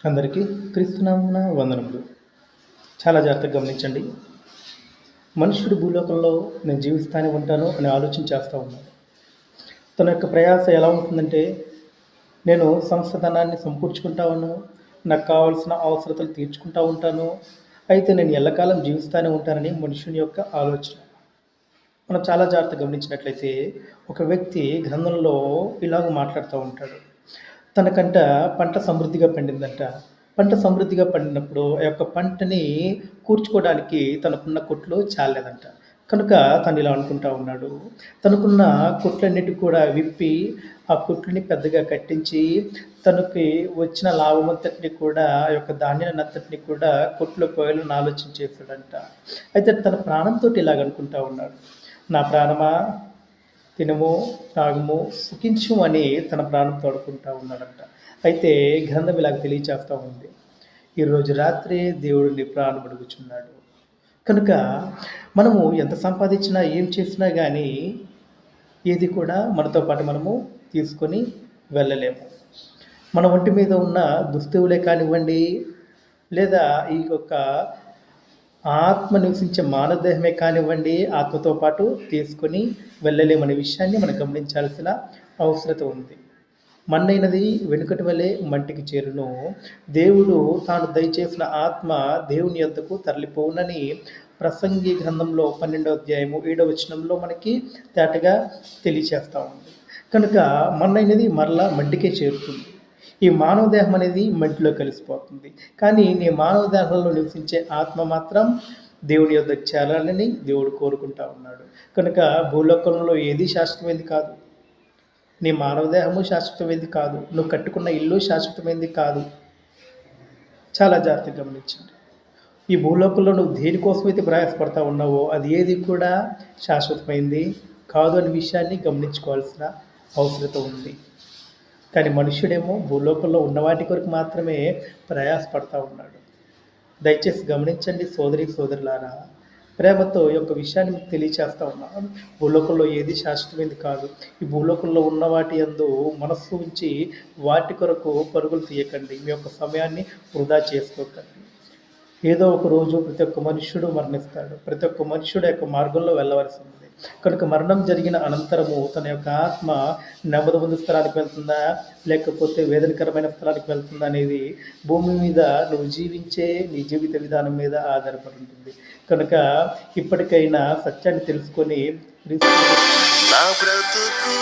అందరికీ క్రీస్తునామమున వందనములు. చాలా జాగ్రత్తగా గమనించండి. మనుష్యుడు భూలోకంలో నేను జీవిస్తానే ఉంటాను అని ఆలోచన చేస్తూ ఉన్నాడు. తన యొక్క ప్రయాస ఎలా ఉంటుందంటే, నేను సంస్థానాన్ని సమకూర్చుకుంటాను, నాకు కావాల్సిన అవసరతలు తీర్చుకుంటూ ఉంటాను, అయితే నేను ఎల్లకాలం జీవిస్తానే ఉంటానని మనుషుని యొక్క ఆలోచన. మనం చాలా జాగ్రత్తగా గమనించినట్లయితే, ఒక వ్యక్తి గ్రంథంలో ఇలాగ మాట్లాడుతూ ఉంటాడు. తనకంట పంట సమృద్ధిగా పండిందంట. పంట సమృద్ధిగా పండినప్పుడు ఆ యొక్క పంటని కూర్చుకోవడానికి తనకున్న కొట్లు చాలలేదంట. కనుక తను ఇలా అనుకుంటా ఉన్నాడు. తనకున్న కొట్లన్నిటి కూడా విప్పి, ఆ కొట్లని పెద్దగా కట్టించి, తనకి వచ్చిన లాభమంతటిని కూడా ఆ యొక్క ధాన్యాన్నంతటిని కూడా కొట్లో పోయాలని ఆలోచన చేశాడంట. అయితే తన ప్రాణంతోటి ఇలాగ అనుకుంటా ఉన్నాడు. నా ప్రాణమా తినము, తాగుము, సుఖించుము అని తన ప్రాణం తోడుకుంటా ఉన్నాడంట. అయితే గ్రంథం ఇలాగ తెలియచేస్తా ఉంది. ఈరోజు రాత్రే దేవుడు నీ ప్రాణం అడుగుచున్నాడు. కనుక మనము ఎంత సంపాదించినా, ఏం చేసినా గానీ, ఏది కూడా మనతో పాటు మనము తీసుకొని వెళ్ళలేము. మన ఒంటి మీద ఉన్న దుస్తువులే కానివ్వండి, లేదా ఈ యొక్క ఆత్మ నివసించే మానవదేహమే కానివ్వండి, ఆత్మతో పాటు తీసుకొని వెళ్ళలేమనే విషయాన్ని మనం గమనించాల్సిన అవసరత ఉంది. మన్నైనది వెనుకటి వలె మంటికి చేరును. దేవుడు తాను దయచేసిన ఆత్మ దేవుని యొద్దకు తరలిపోవునని ప్రసంగి గ్రంథంలో 12వ అధ్యాయము 7వ వచనంలో మనకి తేటగా తెలియచేస్తా ఉంది. కనుక మన్నైనది మరలా మంటికే చేరుతుంది. ఈ మానవ దేహం అనేది మట్టిలో కలిసిపోతుంది. కానీ నీ మానవ దేహంలో నివసించే ఆత్మ మాత్రం దేవుని యొద్దకు చేరాలని దేవుడు కోరుకుంటా ఉన్నాడు. కనుక భూలోకంలో ఏది శాశ్వతమైనది కాదు. నీ మానవ దేహము శాశ్వతమైనది కాదు. నువ్వు కట్టుకున్న ఇల్లు శాశ్వతమైనది కాదు. చాలా జాగ్రత్తగా గమనించండి. ఈ భూలోకంలో నువ్వు దేనికోసమైతే ప్రయాసపడతా ఉన్నావో అది ఏది కూడా శాశ్వతమైంది కాదు అనే విషయాన్ని గమనించుకోవాల్సిన అవసరత ఉంది. కానీ మనుష్యుడేమో భూలోకంలో ఉన్న వాటి కొరకు మాత్రమే ప్రయాసపడతా ఉన్నాడు. దయచేసి గమనించండి సోదరి సోదరులారా. ప్రేమతో ఈ యొక్క విషయాన్ని మీకు తెలియచేస్తా ఉన్నాను. భూలోకంలో ఏది శాశ్వతమైనది కాదు. ఈ భూలోకంలో ఉన్న వాటి యందు మనస్సు ఉంచి వాటి కొరకు పరుగులు తీయకండి. మీ యొక్క సమయాన్ని వృధా చేసుకోకండి. ఏదో ఒక రోజు ప్రతి ఒక్క మనుష్యుడు మరణిస్తాడు. ప్రతి ఒక్క మనుష్యుడు యొక్క మార్గంలో వెళ్ళవలసి ఉంది. కనుక మరణం జరిగిన అనంతరము తన యొక్క ఆత్మ నెమ్మది పొందు స్థలానికి వెళ్తుందా, లేకపోతే వేదనకరమైన స్థలానికి వెళ్తుందా అనేది భూమి మీద నువ్వు జీవించే నీ జీవిత విధానం మీద ఆధారపడి ఉంటుంది. కనుక ఇప్పటికైనా సత్యాన్ని తెలుసుకొని నా బ్రతుకు